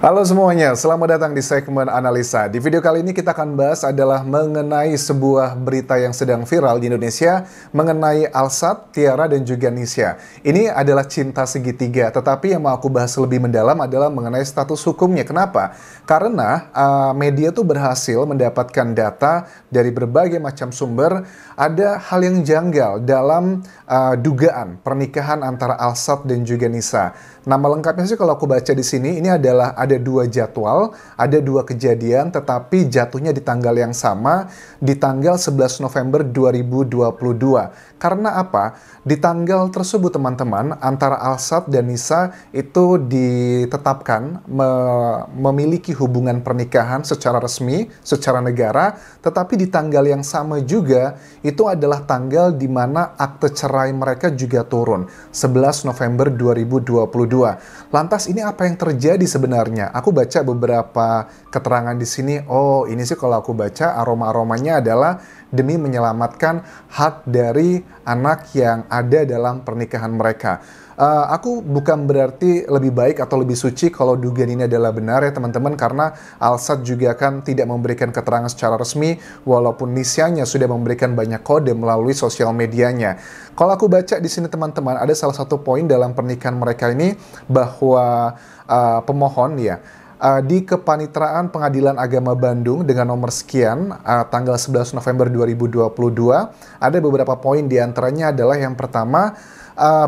Halo semuanya, selamat datang di segmen analisa. Di video kali ini kita akan bahas adalah mengenai sebuah berita yang sedang viral di Indonesia mengenai Alsat, Tiara, dan juga Nisha. Ini adalah cinta segitiga, tetapi yang mau aku bahas lebih mendalam adalah mengenai status hukumnya. Kenapa? Karena media tuh berhasil mendapatkan data dari berbagai macam sumber, ada hal yang janggal dalam dugaan pernikahan antara Alsat dan juga Nisha. Nama lengkapnya sih kalau aku baca di sini, ini adalah ada dua jadwal, ada dua kejadian, tetapi jatuhnya di tanggal yang sama, di tanggal 11 November 2022. Karena apa? Di tanggal tersebut teman-teman, antara Alsat dan Nisha itu ditetapkan memiliki hubungan pernikahan secara resmi, secara negara, tetapi di tanggal yang sama juga, itu adalah tanggal di mana akte cerai mereka juga turun, 11 November 2022. Lantas ini apa yang terjadi sebenarnya? Aku baca beberapa keterangan di sini. Oh, ini sih kalau aku baca aroma-aromanya adalah demi menyelamatkan hak dari anak yang ada dalam pernikahan mereka. Aku bukan berarti lebih baik atau lebih suci kalau dugaan ini adalah benar ya teman-teman, karena Alsat juga kan tidak memberikan keterangan secara resmi walaupun Nisha-nya sudah memberikan banyak kode melalui sosial medianya. Kalau aku baca di sini teman-teman, ada salah satu poin dalam pernikahan mereka ini bahwa pemohon ya di Kepanitraan Pengadilan Agama Bandung dengan nomor sekian tanggal 11 November 2022 ada beberapa poin, diantaranya adalah yang pertama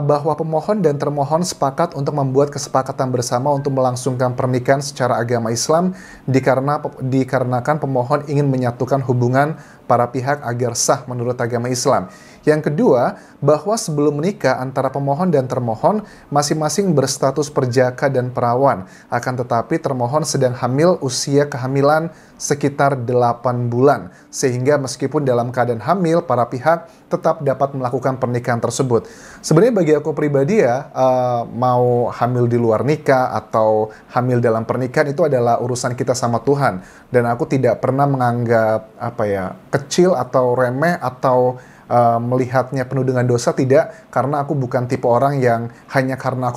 bahwa pemohon dan termohon sepakat untuk membuat kesepakatan bersama untuk melangsungkan pernikahan secara agama Islam dikarenakan pemohon ingin menyatukan hubungan para pihak agar sah menurut agama Islam. Yang kedua, bahwa sebelum menikah antara pemohon dan termohon masing-masing berstatus perjaka dan perawan. Akan tetapi termohon sedang hamil, usia kehamilan sekitar 8 bulan. Sehingga meskipun dalam keadaan hamil, para pihak tetap dapat melakukan pernikahan tersebut. Sebenarnya bagi aku pribadi ya, mau hamil di luar nikah atau hamil dalam pernikahan itu adalah urusan kita sama Tuhan. Dan aku tidak pernah menganggap kecil atau remeh atau melihatnya penuh dengan dosa, tidak, karena aku bukan tipe orang yang hanya karena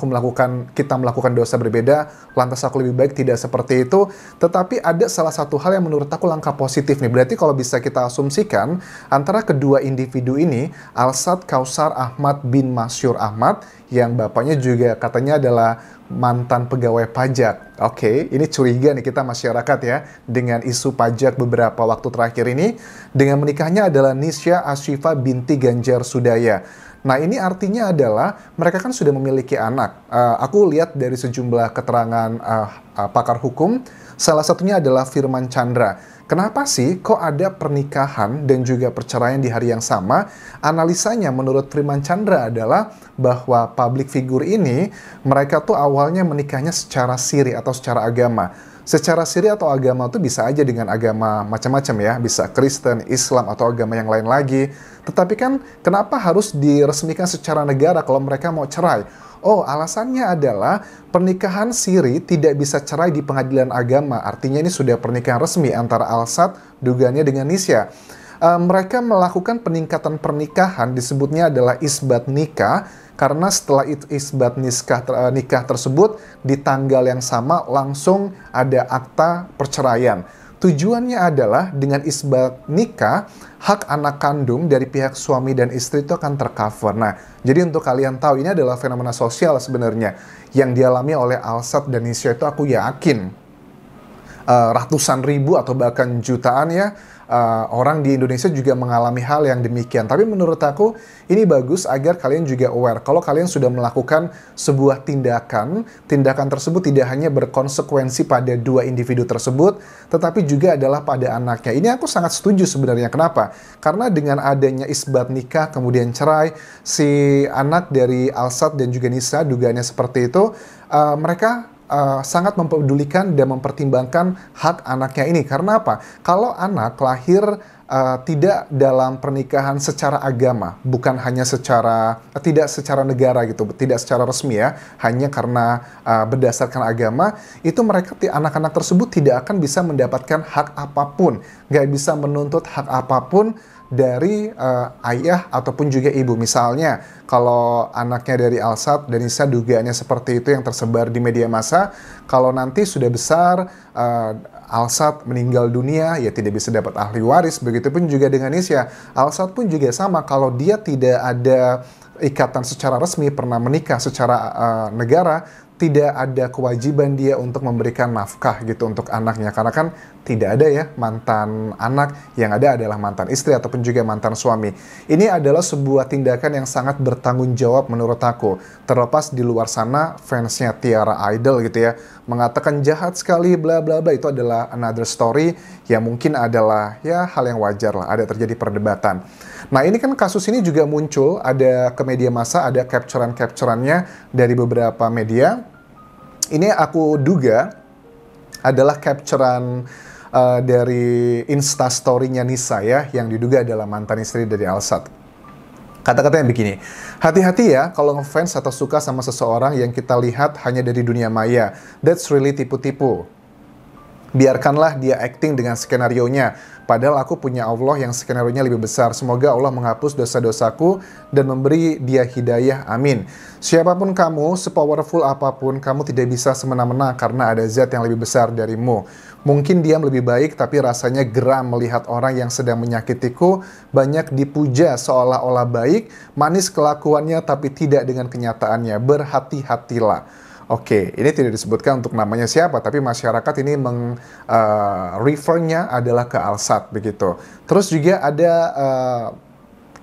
kita melakukan dosa berbeda, lantas aku lebih baik, tidak seperti itu. Tetapi ada salah satu hal yang menurut aku langkah positif nih. Berarti kalau bisa kita asumsikan antara kedua individu ini, Alsat Kausar Ahmad bin Masyur Ahmad, yang bapaknya juga katanya adalah mantan pegawai pajak. Oke, ini curiga nih kita masyarakat ya dengan isu pajak beberapa waktu terakhir ini. Dengan menikahnya adalah Nisha Ashifa binti Ganjar Sudaya. Nah, ini artinya adalah mereka kan sudah memiliki anak. Aku lihat dari sejumlah keterangan pakar hukum, salah satunya adalah Firman Chandra. Kenapa sih kok ada pernikahan dan juga perceraian di hari yang sama? Analisanya menurut Firman Chandra adalah bahwa public figure ini, mereka tuh awalnya menikahnya secara siri atau secara agama. Secara siri atau agama tuh bisa aja dengan agama macam-macam ya, bisa Kristen, Islam, atau agama yang lain lagi. Tetapi kan kenapa harus diresmikan secara negara kalau mereka mau cerai? Oh, alasannya adalah pernikahan siri tidak bisa cerai di pengadilan agama. Artinya ini sudah pernikahan resmi antara Alsat, dugaannya dengan Nisha. Mereka melakukan peningkatan pernikahan, disebutnya adalah isbat nikah, karena setelah isbat nikah tersebut, di tanggal yang sama langsung ada akta perceraian. Tujuannya adalah dengan isbat nikah, hak anak kandung dari pihak suami dan istri itu akan tercover. Nah, jadi untuk kalian tahu, ini adalah fenomena sosial sebenarnya yang dialami oleh Alsat dan Nisha. Itu aku yakin ratusan ribu atau bahkan jutaan ya orang di Indonesia juga mengalami hal yang demikian. Tapi menurut aku ini bagus agar kalian juga aware. Kalau kalian sudah melakukan sebuah tindakan tersebut tidak hanya berkonsekuensi pada dua individu tersebut, tetapi juga adalah pada anaknya. Ini aku sangat setuju sebenarnya. Kenapa? Karena dengan adanya isbat nikah kemudian cerai, si anak dari Alsat dan juga Nisha dugaannya seperti itu, mereka sangat mempedulikan dan mempertimbangkan hak anaknya ini. Karena apa? Kalau anak lahir tidak dalam pernikahan secara agama, bukan hanya tidak secara negara gitu, tidak secara resmi ya, hanya karena berdasarkan agama, itu anak-anak tersebut tidak akan bisa mendapatkan hak apapun, nggak bisa menuntut hak apapun dari ayah ataupun juga ibu. Misalnya, kalau anaknya dari Alsat dan Nisa dugaannya seperti itu yang tersebar di media massa, kalau nanti sudah besar, Alsat meninggal dunia, ya tidak bisa dapat ahli waris. Begitupun juga dengan Nisa. Alsat pun juga sama, kalau dia tidak ada ikatan secara resmi, pernah menikah secara negara, tidak ada kewajiban dia untuk memberikan nafkah gitu untuk anaknya, karena kan tidak ada ya mantan anak, yang ada adalah mantan istri ataupun juga mantan suami. Ini adalah sebuah tindakan yang sangat bertanggung jawab menurut aku. Terlepas di luar sana fansnya Tiara Idol gitu ya mengatakan jahat sekali bla bla bla, itu adalah another story yang mungkin adalah ya hal yang wajar lah, ada terjadi perdebatan. Nah ini kan kasus ini juga muncul, ada ke media massa, ada capturan-capturannya dari beberapa media. Ini aku duga adalah capturan dari Instastory-nya Nisa ya, yang diduga adalah mantan istri dari Alsat. Kata-katanya begini, hati-hati ya kalau ngefans atau suka sama seseorang yang kita lihat hanya dari dunia maya. That's really tipu-tipu. Biarkanlah dia acting dengan skenarionya. Padahal aku punya Allah yang skenarionya lebih besar. Semoga Allah menghapus dosa-dosaku dan memberi dia hidayah. Amin. Siapapun kamu, sepowerful apapun, kamu tidak bisa semena-mena karena ada zat yang lebih besar darimu. Mungkin diam lebih baik, tapi rasanya geram melihat orang yang sedang menyakitiku banyak dipuja seolah-olah baik, manis kelakuannya tapi tidak dengan kenyataannya. Berhati-hatilah. Oke, ini tidak disebutkan untuk namanya siapa, tapi masyarakat ini refernya adalah ke Alsat begitu. Terus juga ada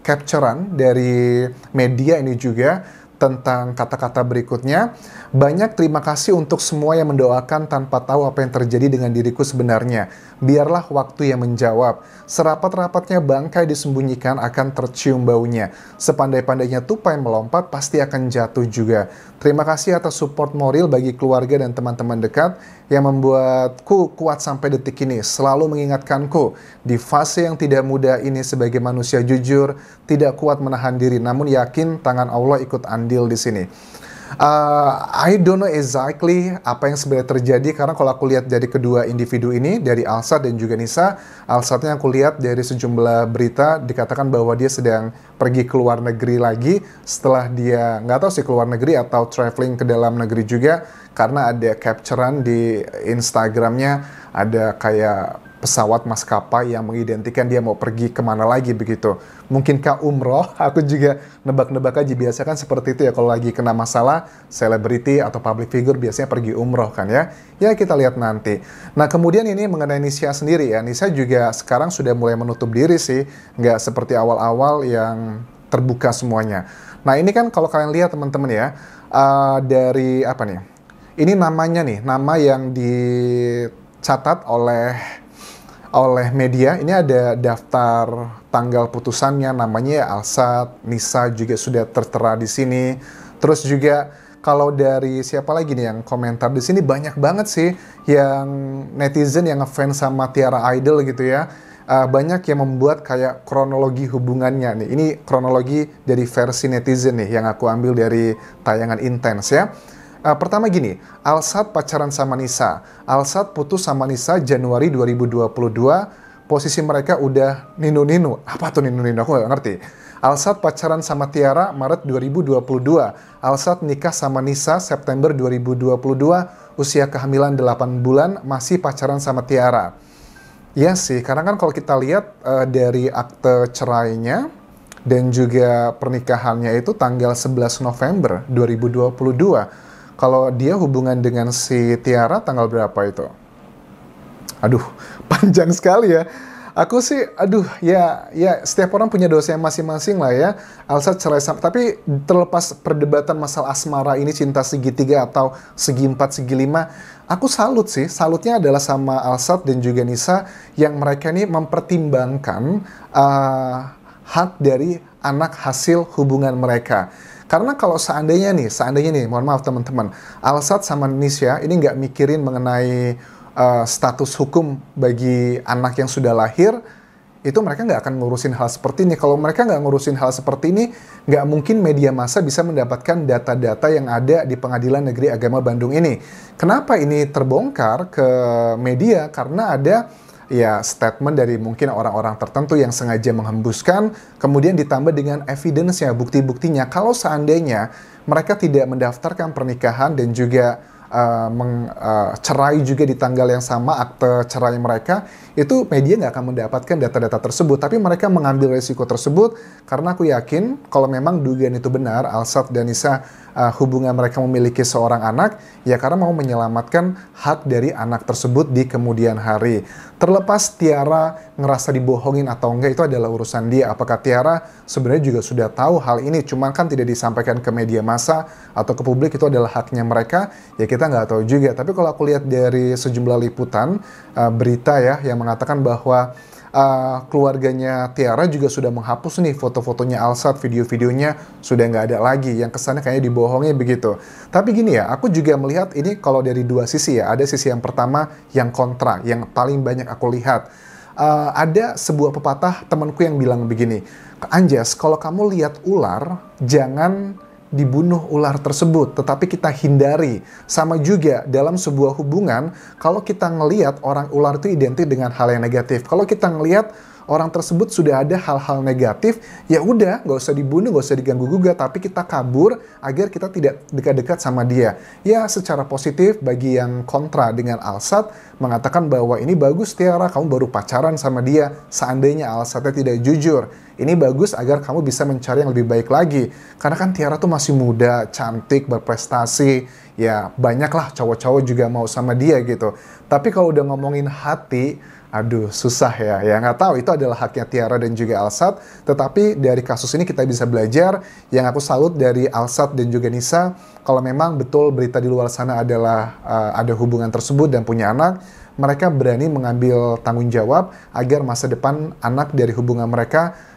capturean dari media ini juga tentang kata-kata berikutnya. Banyak terima kasih untuk semua yang mendoakan tanpa tahu apa yang terjadi dengan diriku sebenarnya. Biarlah waktu yang menjawab. Serapat-rapatnya bangkai disembunyikan akan tercium baunya. Sepandai-pandainya tupai melompat pasti akan jatuh juga. Terima kasih atas support moral bagi keluarga dan teman-teman dekat yang membuatku kuat sampai detik ini. Selalu mengingatkanku di fase yang tidak mudah ini sebagai manusia jujur, tidak kuat menahan diri, namun yakin tangan Allah ikut andil di sini. I don't know exactly apa yang sebenarnya terjadi, karena kalau aku lihat dari kedua individu ini, dari Alsat dan juga Nisa, Alsatnya aku lihat dari sejumlah berita dikatakan bahwa dia sedang pergi ke luar negeri lagi setelah dia, nggak tahu sih keluar negeri atau traveling ke dalam negeri juga, karena ada capturean di Instagramnya, ada kayak pesawat maskapai yang mengidentikan dia mau pergi kemana lagi begitu. Mungkinkah umroh? Aku juga nebak-nebak aja, biasa kan seperti itu ya kalau lagi kena masalah, selebriti atau public figure biasanya pergi umroh kan ya. Ya kita lihat nanti. Nah kemudian ini mengenai Nisa sendiri ya, Nisa juga sekarang sudah mulai menutup diri sih, nggak seperti awal-awal yang terbuka semuanya. Nah ini kan kalau kalian lihat teman-teman ya, dari apa nih, ini namanya nih, nama yang dicatat oleh media, ini ada daftar tanggal putusannya, namanya Alsat, Nisa juga sudah tertera di sini. Terus juga kalau dari siapa lagi nih yang komentar di sini, banyak banget sih yang netizen yang ngefans sama Tiara Idol gitu ya. Banyak yang membuat kayak kronologi hubungannya nih. Ini kronologi dari versi netizen nih yang aku ambil dari tayangan Intens ya. Pertama gini, Alsat pacaran sama Nisa. Alsat putus sama Nisa Januari 2022. Posisi mereka udah ninu-ninu. Apa tuh ninu-ninu? Aku nggak ngerti. Alsat pacaran sama Tiara Maret 2022. Alsat nikah sama Nisa September 2022. Usia kehamilan 8 bulan, masih pacaran sama Tiara. Ya sih, karena kan kalau kita lihat dari akte cerainya dan juga pernikahannya itu tanggal 11 November 2022. Kalau dia hubungan dengan si Tiara tanggal berapa itu? Aduh, panjang sekali ya. Aku sih, aduh, ya setiap orang punya dosanya masing-masing lah ya. Alsat cerai sama, tapi terlepas perdebatan masalah asmara ini cinta segitiga atau segi 4, segi 5, aku salut sih. Salutnya adalah sama Alsat dan juga Nisa yang mereka ini mempertimbangkan hak dari anak hasil hubungan mereka. Karena kalau seandainya nih, mohon maaf teman-teman, Alsat sama Nisa ini nggak mikirin mengenai status hukum bagi anak yang sudah lahir, itu mereka nggak akan ngurusin hal seperti ini. Kalau mereka nggak ngurusin hal seperti ini, nggak mungkin media massa bisa mendapatkan data-data yang ada di Pengadilan Negeri Agama Bandung ini. Kenapa ini terbongkar ke media? Karena ada ya statement dari mungkin orang-orang tertentu yang sengaja menghembuskan, kemudian ditambah dengan evidence-nya, bukti-buktinya, kalau seandainya mereka tidak mendaftarkan pernikahan dan juga cerai juga di tanggal yang sama, akte cerai mereka, itu media nggak akan mendapatkan data-data tersebut. Tapi mereka mengambil risiko tersebut karena aku yakin kalau memang dugaan itu benar, Alsat dan Nisa hubungan mereka memiliki seorang anak, ya karena mau menyelamatkan hak dari anak tersebut di kemudian hari. Terlepas Tiara ngerasa dibohongin atau enggak, itu adalah urusan dia. Apakah Tiara sebenarnya juga sudah tahu hal ini, cuman kan tidak disampaikan ke media massa atau ke publik, itu adalah haknya mereka, ya kita nggak tahu juga. Tapi kalau aku lihat dari sejumlah liputan berita ya, yang mengatakan bahwa keluarganya Tiara juga sudah menghapus nih foto-fotonya Alsat, video-videonya sudah nggak ada lagi, yang kesannya kayaknya dibohongi begitu. Tapi gini ya, aku juga melihat ini kalau dari dua sisi ya. Ada sisi yang pertama yang kontra, yang paling banyak aku lihat. Ada sebuah pepatah temanku yang bilang begini, Anjas, kalau kamu lihat ular, jangan dibunuh ular tersebut, tetapi kita hindari. Sama juga dalam sebuah hubungan, kalau kita ngelihat orang ular itu identik dengan hal yang negatif. Kalau kita ngelihat orang tersebut sudah ada hal-hal negatif, ya udah, nggak usah dibunuh, nggak usah diganggu gugat, tapi kita kabur agar kita tidak dekat-dekat sama dia. Ya, secara positif bagi yang kontra dengan Alsat, mengatakan bahwa ini bagus Tiara, kamu baru pacaran sama dia, seandainya Alsatnya tidak jujur. Ini bagus agar kamu bisa mencari yang lebih baik lagi. Karena kan Tiara tuh masih muda, cantik, berprestasi, ya banyaklah cowok-cowok juga mau sama dia gitu. Tapi kalau udah ngomongin hati, aduh susah ya, ya nggak tahu, itu adalah haknya Tiara dan juga Alsat. Tetapi dari kasus ini kita bisa belajar, yang aku salut dari Alsat dan juga Nisa, kalau memang betul berita di luar sana adalah ada hubungan tersebut dan punya anak, mereka berani mengambil tanggung jawab agar masa depan anak dari hubungan mereka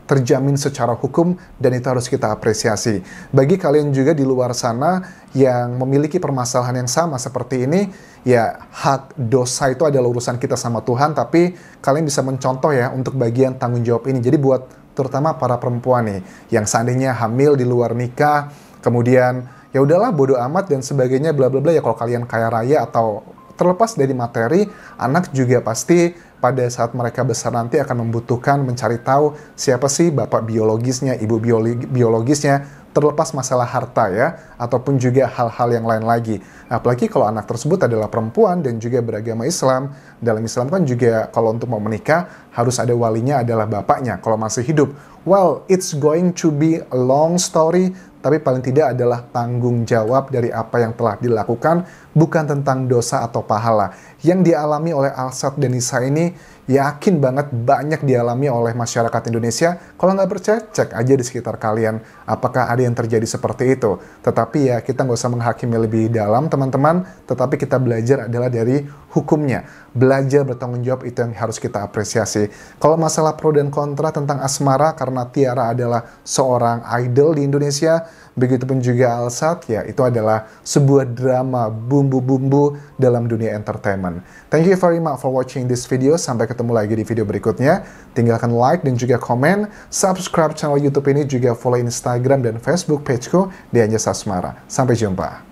terjamin secara hukum, dan itu harus kita apresiasi. Bagi kalian juga di luar sana yang memiliki permasalahan yang sama seperti ini, ya hak dosa itu adalah urusan kita sama Tuhan, tapi kalian bisa mencontoh ya untuk bagian tanggung jawab ini. Jadi buat terutama para perempuan nih yang seandainya hamil di luar nikah, kemudian ya udahlah bodo amat dan sebagainya bla bla bla, ya kalau kalian kaya raya atau terlepas dari materi, anak juga pasti pada saat mereka besar nanti akan membutuhkan mencari tahu siapa sih bapak biologisnya, ibu biologisnya, terlepas masalah harta ya, ataupun juga hal-hal yang lain lagi. Apalagi kalau anak tersebut adalah perempuan dan juga beragama Islam. Dalam Islam kan juga kalau untuk mau menikah harus ada walinya adalah bapaknya kalau masih hidup. Well, it's going to be a long story, tapi paling tidak adalah tanggung jawab dari apa yang telah dilakukan, bukan tentang dosa atau pahala. Yang dialami oleh Alsat dan Nisa ini, yakin banget banyak dialami oleh masyarakat Indonesia. Kalau nggak percaya, cek aja di sekitar kalian, apakah ada yang terjadi seperti itu. Tetapi ya, kita nggak usah menghakimi lebih dalam, teman-teman, tetapi kita belajar adalah dari hukumnya. Belajar bertanggung jawab, itu yang harus kita apresiasi. Kalau masalah pro dan kontra tentang asmara, karena Tiara adalah seorang idol di Indonesia, begitupun juga Alsat, ya itu adalah sebuah drama bumbu-bumbu dalam dunia entertainment. Thank you very much for watching this video. Sampai ketemu lagi di video berikutnya. Tinggalkan like dan juga komen, subscribe channel YouTube ini, juga follow Instagram dan Facebook pageku di Anjas Asmara. Sampai jumpa.